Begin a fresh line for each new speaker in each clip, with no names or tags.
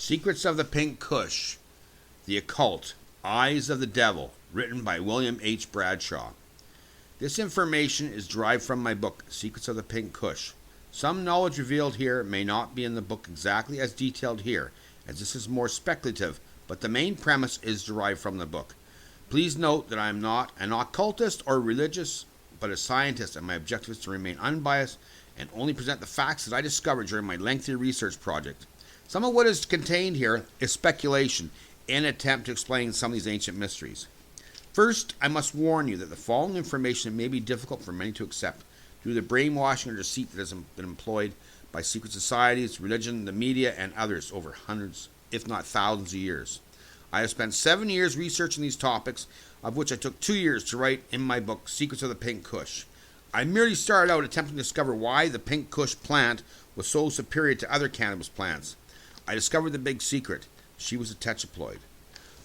Secrets of the Pink Kush, The Occult, Eyes of the Devil, written by William H. Bradshaw. This information is derived from my book, Secrets of the Pink Kush. Some knowledge revealed here may not be in the book exactly as detailed here, as this is more speculative, but the main premise is derived from the book. Please note that I am not an occultist or religious, but a scientist, and my objective is to remain unbiased and only present the facts that I discovered during my lengthy research project. Some of what is contained here is speculation in an attempt to explain some of these ancient mysteries. First, I must warn you that the following information may be difficult for many to accept due to the brainwashing or deceit that has been employed by secret societies, religion, the media, and others over hundreds, if not thousands of years. I have spent 7 years researching these topics, of which I took 2 years to write in my book, Secrets of the Pink Kush. I merely started out attempting to discover why the Pink Kush plant was so superior to other cannabis plants. I discovered the big secret. She was a tetraploid.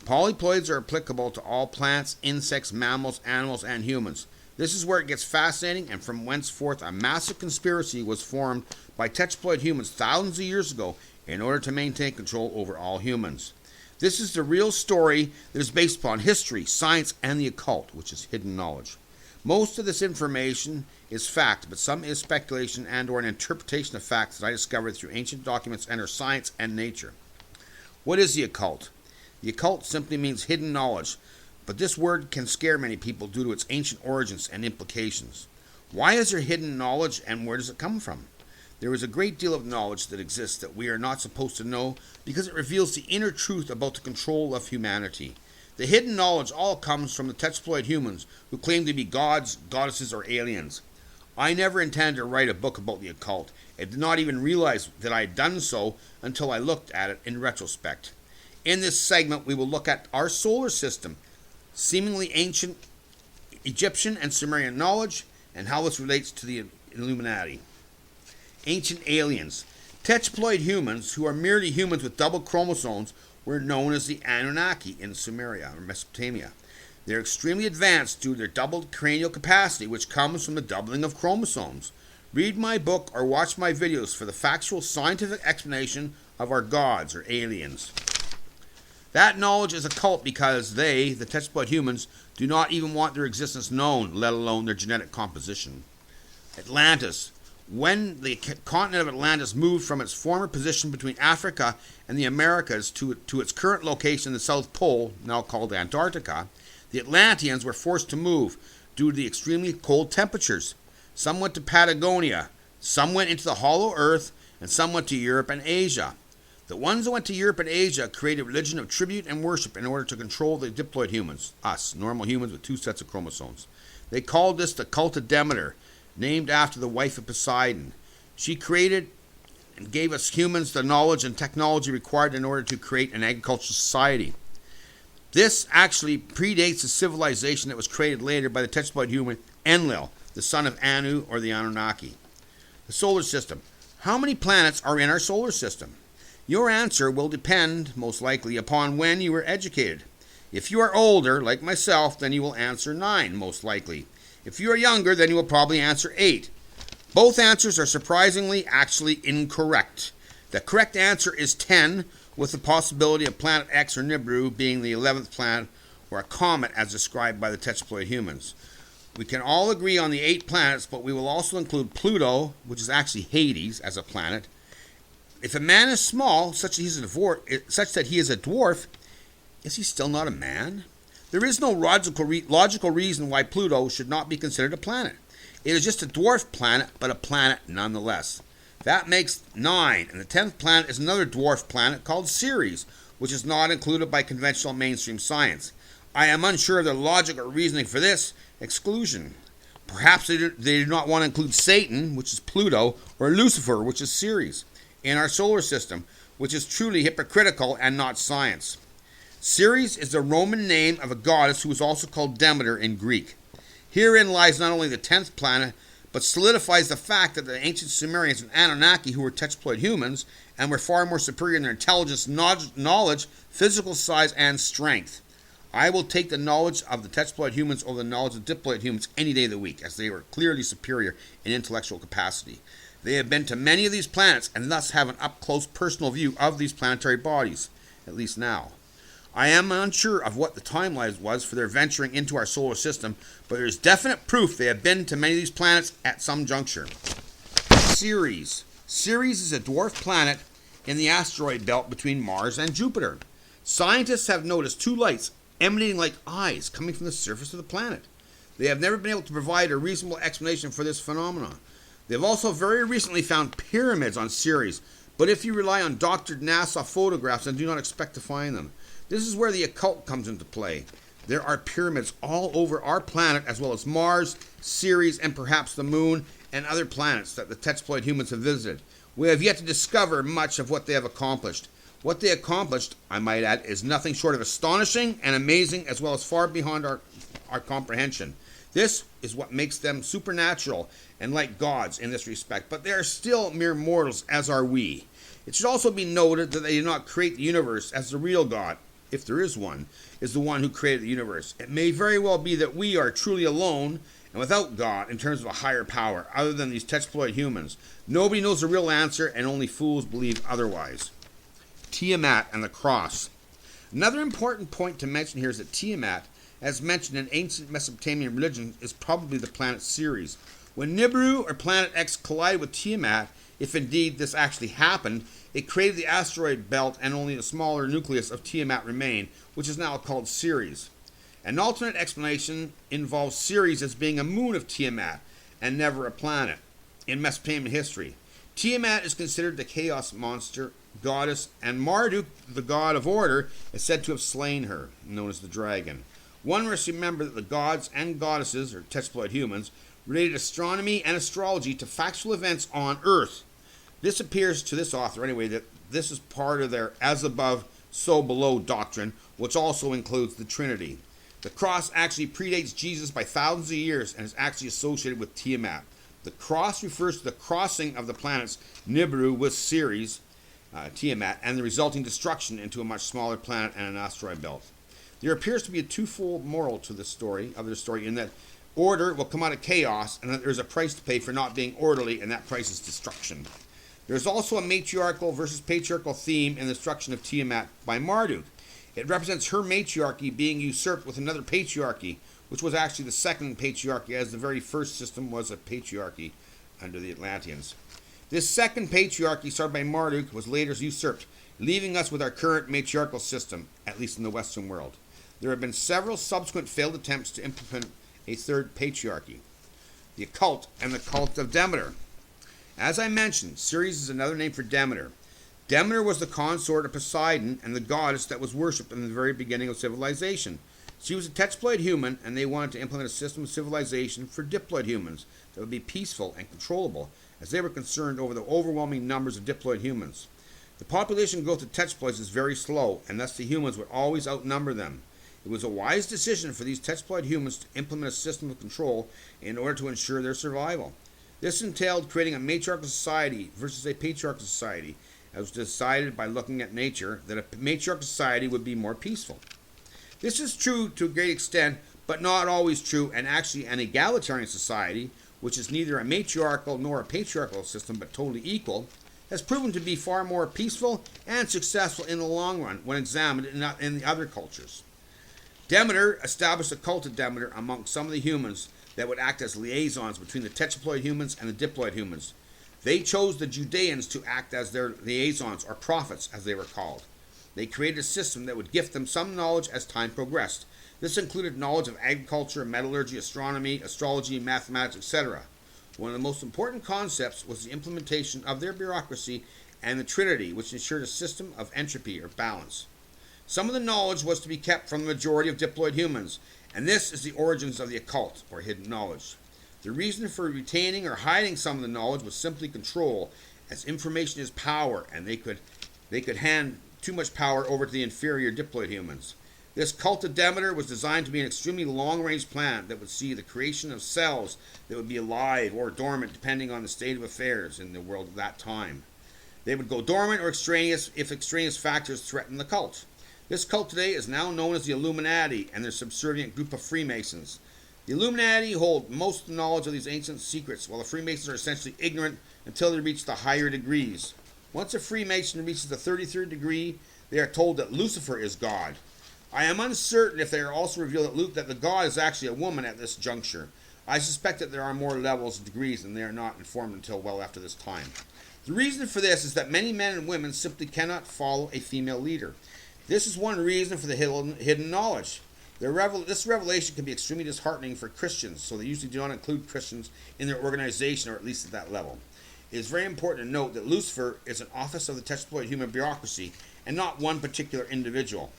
Polyploids are applicable to all plants, insects, mammals, animals, and humans. This is where it gets fascinating, and from whenceforth a massive conspiracy was formed by tetraploid humans thousands of years ago in order to maintain control over all humans. This is the real story that is based upon history, science, and the occult, which is hidden knowledge. Most of this information is fact, but some is speculation and or an interpretation of facts that I discovered through ancient documents and our science and nature. What is the occult? The occult simply means hidden knowledge, but this word can scare many people due to its ancient origins and implications. Why is there hidden knowledge, and where does it come from? There is a great deal of knowledge that exists that we are not supposed to know because it reveals the inner truth about the control of humanity. The hidden knowledge all comes from the tetraploid humans who claim to be gods, goddesses, or aliens. I never intended to write a book about the occult. I did not even realize that I had done so until I looked at it in retrospect. In this segment, we will look at our solar system, seemingly ancient Egyptian and Sumerian knowledge, and how this relates to the Illuminati. Ancient aliens. Tetraploid humans, who are merely humans with double chromosomes, were known as the Anunnaki in Sumeria or Mesopotamia. They are extremely advanced due to their doubled cranial capacity, which comes from the doubling of chromosomes. Read my book or watch my videos for the factual scientific explanation of our gods or aliens. That knowledge is occult because they, the tetraploid humans, do not even want their existence known, let alone their genetic composition. Atlantis. When the continent of Atlantis moved from its former position between Africa and the Americas to its current location in the South Pole, now called Antarctica, the Atlanteans were forced to move due to the extremely cold temperatures. Some went to Patagonia, some went into the hollow earth, and some went to Europe and Asia. The ones that went to Europe and Asia created a religion of tribute and worship in order to control the diploid humans, us, normal humans with 2 sets of chromosomes. They called this the cult of Demeter, named after the wife of Poseidon. She created and gave us humans the knowledge and technology required in order to create an agricultural society. This actually predates the civilization that was created later by the tetraploid human Enlil, the son of Anu or the Anunnaki. The solar system. How many planets are in our solar system? Your answer will depend, most likely, upon when you were educated. If you are older, like myself, then you will answer 9, most likely. If you are younger, then you will probably answer 8. Both answers are surprisingly actually incorrect. The correct answer is 10, with the possibility of planet X or Nibiru being the 11th planet or a comet as described by the tetraploid humans. We can all agree on the 8 planets, but we will also include Pluto, which is actually Hades, as a planet. If a man is small, such that he is a dwarf, is he still not a man? There is no logical reason why Pluto should not be considered a planet. It is just a dwarf planet, but a planet nonetheless. That makes 9, and the 10th planet is another dwarf planet called Ceres, which is not included by conventional mainstream science. I am unsure of the logic or reasoning for this exclusion. Perhaps they do not want to include Satan, which is Pluto, or Lucifer, which is Ceres, in our solar system, which is truly hypocritical and not science. Ceres is the Roman name of a goddess who is also called Demeter in Greek. Herein lies not only the 10th planet, but solidifies the fact that the ancient Sumerians and Anunnaki, who were tetraploid humans, and were far more superior in their intelligence, knowledge, physical size, and strength. I will take the knowledge of the tetraploid humans over the knowledge of diploid humans any day of the week, as they were clearly superior in intellectual capacity. They have been to many of these planets and thus have an up-close personal view of these planetary bodies, at least now. I am unsure of what the timeline was for their venturing into our solar system, but there is definite proof they have been to many of these planets at some juncture. Ceres. Ceres is a dwarf planet in the asteroid belt between Mars and Jupiter. Scientists have noticed two lights emanating like eyes coming from the surface of the planet. They have never been able to provide a reasonable explanation for this phenomenon. They have also very recently found pyramids on Ceres, but if you rely on doctored NASA photographs, then do not expect to find them. This is where the occult comes into play. There are pyramids all over our planet, as well as Mars, Ceres, and perhaps the Moon and other planets that the tetraploid humans have visited. We have yet to discover much of what they have accomplished. What they accomplished, I might add, is nothing short of astonishing and amazing, as well as far beyond our comprehension. This is what makes them supernatural and like gods in this respect, but they are still mere mortals, as are we. It should also be noted that they did not create the universe, as the real God, if there is one, is the one who created the universe. It may very well be that we are truly alone and without God in terms of a higher power, other than these tetraploid humans. Nobody knows the real answer, and only fools believe otherwise. Tiamat and the cross. Another important point to mention here is that Tiamat, as mentioned in ancient Mesopotamian religion, is probably the planet Ceres. When Nibiru or Planet X collided with Tiamat, if indeed this actually happened, it created the asteroid belt and only a smaller nucleus of Tiamat remained, which is now called Ceres. An alternate explanation involves Ceres as being a moon of Tiamat and never a planet in Mesopotamian history. Tiamat is considered the chaos monster, goddess, and Marduk, the god of order, is said to have slain her, known as the dragon. One must remember that the gods and goddesses, or tetraploid humans, related astronomy and astrology to factual events on Earth. This appears to this author, anyway, that this is part of their as above, so below doctrine, which also includes the Trinity. The cross actually predates Jesus by thousands of years and is actually associated with Tiamat. The cross refers to the crossing of the planets Nibiru with Ceres, Tiamat, and the resulting destruction into a much smaller planet and an asteroid belt. There appears to be a twofold moral to this story, in that order will come out of chaos, and that there's a price to pay for not being orderly, and that price is destruction. There's also a matriarchal versus patriarchal theme in the destruction of Tiamat by Marduk. It represents her matriarchy being usurped with another patriarchy, which was actually the second patriarchy, as the very first system was a patriarchy under the Atlanteans. This second patriarchy, started by Marduk, was later usurped, leaving us with our current matriarchal system, at least in the Western world. There have been several subsequent failed attempts to implement a third patriarchy. The occult and the cult of Demeter. As I mentioned, Ceres is another name for Demeter. Demeter was the consort of Poseidon and the goddess that was worshipped in the very beginning of civilization. She was a tetraploid human, and they wanted to implement a system of civilization for diploid humans that would be peaceful and controllable, as they were concerned over the overwhelming numbers of diploid humans. The population growth of tetraploids is very slow, and thus the humans would always outnumber them. It was a wise decision for these tetraploid humans to implement a system of control in order to ensure their survival. This entailed creating a matriarchal society versus a patriarchal society, as was decided by looking at nature that a matriarchal society would be more peaceful. This is true to a great extent, but not always true, and actually an egalitarian society, which is neither a matriarchal nor a patriarchal system but totally equal, has proven to be far more peaceful and successful in the long run when examined in the other cultures. Demeter established a cult of Demeter among some of the humans that would act as liaisons between the tetraploid humans and the diploid humans. They chose the Judeans to act as their liaisons, or prophets as they were called. They created a system that would gift them some knowledge as time progressed. This included knowledge of agriculture, metallurgy, astronomy, astrology, mathematics, etc. One of the most important concepts was the implementation of their bureaucracy and the Trinity, which ensured a system of entropy or balance. Some of the knowledge was to be kept from the majority of diploid humans, and this is the origins of the occult, or hidden knowledge. The reason for retaining or hiding some of the knowledge was simply control, as information is power, and they could hand too much power over to the inferior diploid humans. This cult of Demeter was designed to be an extremely long-range plan that would see the creation of cells that would be alive or dormant depending on the state of affairs in the world at that time. They would go dormant or extraneous if extraneous factors threatened the cult. This cult today is now known as the Illuminati and their subservient group of Freemasons. The Illuminati hold most of the knowledge of these ancient secrets, while the Freemasons are essentially ignorant until they reach the higher degrees. Once a Freemason reaches the 33rd degree, they are told that Lucifer is God. I am uncertain if they are also revealed that the God is actually a woman at this juncture. I suspect that there are more levels and degrees, and they are not informed until well after this time. The reason for this is that many men and women simply cannot follow a female leader. This is one reason for the hidden knowledge. This revelation can be extremely disheartening for Christians, so they usually do not include Christians in their organization, or at least at that level. It is very important to note that Lucifer is an office of the tetraploid human bureaucracy, and not one particular individual.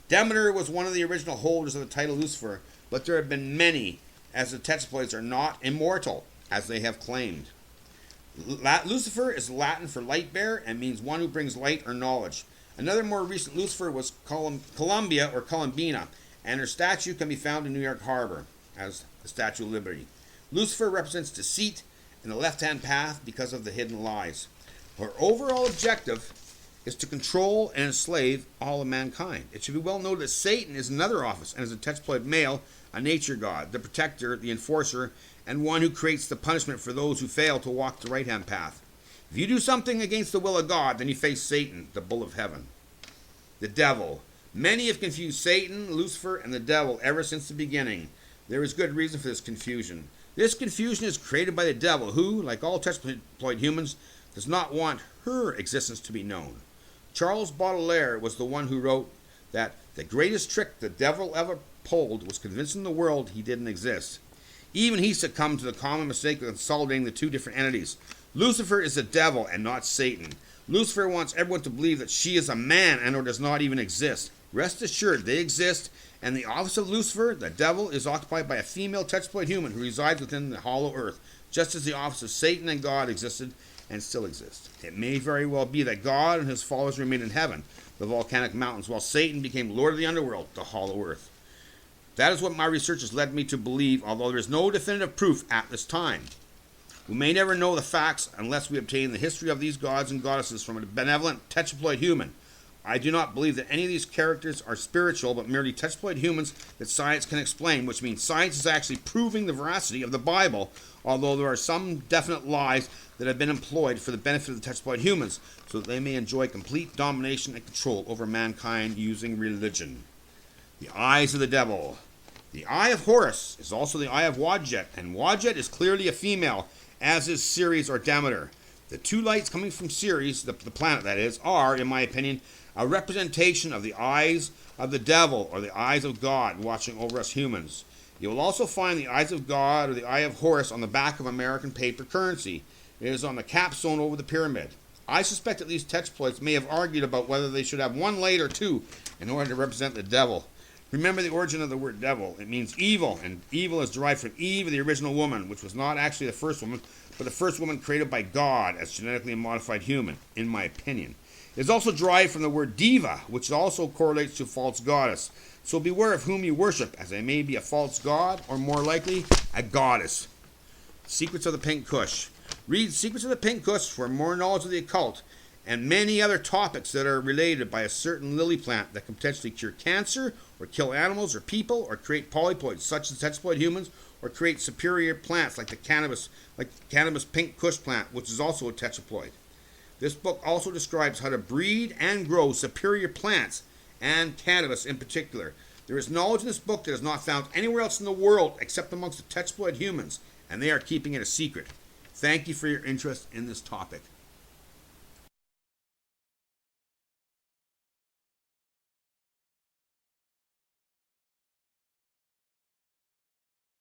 Demeter was one of the original holders of the title Lucifer, but there have been many, as the tetraploids are not immortal, as they have claimed. Lucifer is Latin for light bearer and means one who brings light or knowledge. Another more recent Lucifer was Columbia or Columbina, and her statue can be found in New York Harbor as the Statue of Liberty. Lucifer represents deceit and the left-hand path because of the hidden lies. Her overall objective is to control and enslave all of mankind. It should be well noted that Satan is another office and is a tetraploid male, a nature god, the protector, the enforcer, and one who creates the punishment for those who fail to walk the right-hand path. If you do something against the will of God, then you face Satan, the bull of heaven. The devil. Many have confused Satan, Lucifer, and the devil ever since the beginning. There is good reason for this confusion. This confusion is created by the devil, who, like all tetraploid humans, does not want her existence to be known. Charles Baudelaire was the one who wrote that the greatest trick the devil ever pulled was convincing the world he didn't exist. Even he succumbed to the common mistake of consolidating the two different entities. Lucifer is the devil and not Satan. Lucifer wants everyone to believe that she is a man and or does not even exist. Rest assured, they exist, and the office of Lucifer, the devil, is occupied by a female tetraploid human who resides within the hollow earth, just as the office of Satan and God existed and still exists. It may very well be that God and his followers remain in heaven, the volcanic mountains, while Satan became Lord of the underworld, the hollow earth. That is what my research has led me to believe, although there is no definitive proof at this time. We may never know the facts unless we obtain the history of these gods and goddesses from a benevolent tetraploid human. I do not believe that any of these characters are spiritual, but merely tetraploid humans that science can explain, which means science is actually proving the veracity of the Bible, although there are some definite lies that have been employed for the benefit of the tetraploid humans, so that they may enjoy complete domination and control over mankind using religion. The eyes of the devil. The eye of Horus is also the eye of Wadjet, and Wadjet is clearly a female, as is Ceres or Demeter. The two lights coming from Ceres, the planet that is, are, in my opinion, a representation of the eyes of the devil or the eyes of God watching over us humans. You will also find the eyes of God or the eye of Horus on the back of American paper currency. It is on the capstone over the pyramid. I suspect that these tetraploids may have argued about whether they should have one light or two in order to represent the devil. Remember the origin of the word devil. It means evil, and evil is derived from Eve, the original woman, which was not actually the first woman, but the first woman created by God as genetically modified human, in my opinion. It is also derived from the word diva, which also correlates to false goddess. So beware of whom you worship, as they may be a false god, or more likely, a goddess. Secrets of the Pink Kush. Read Secrets of the Pink Kush for more knowledge of the occult, and many other topics that are related by a certain lily plant that can potentially cure cancer, or kill animals or people, or create polyploids, such as tetraploid humans, or create superior plants like cannabis Pink Kush plant, which is also a tetraploid. This book also describes how to breed and grow superior plants, and cannabis in particular. There is knowledge in this book that is not found anywhere else in the world except amongst the tetraploid humans, and they are keeping it a secret. Thank you for your interest in this topic.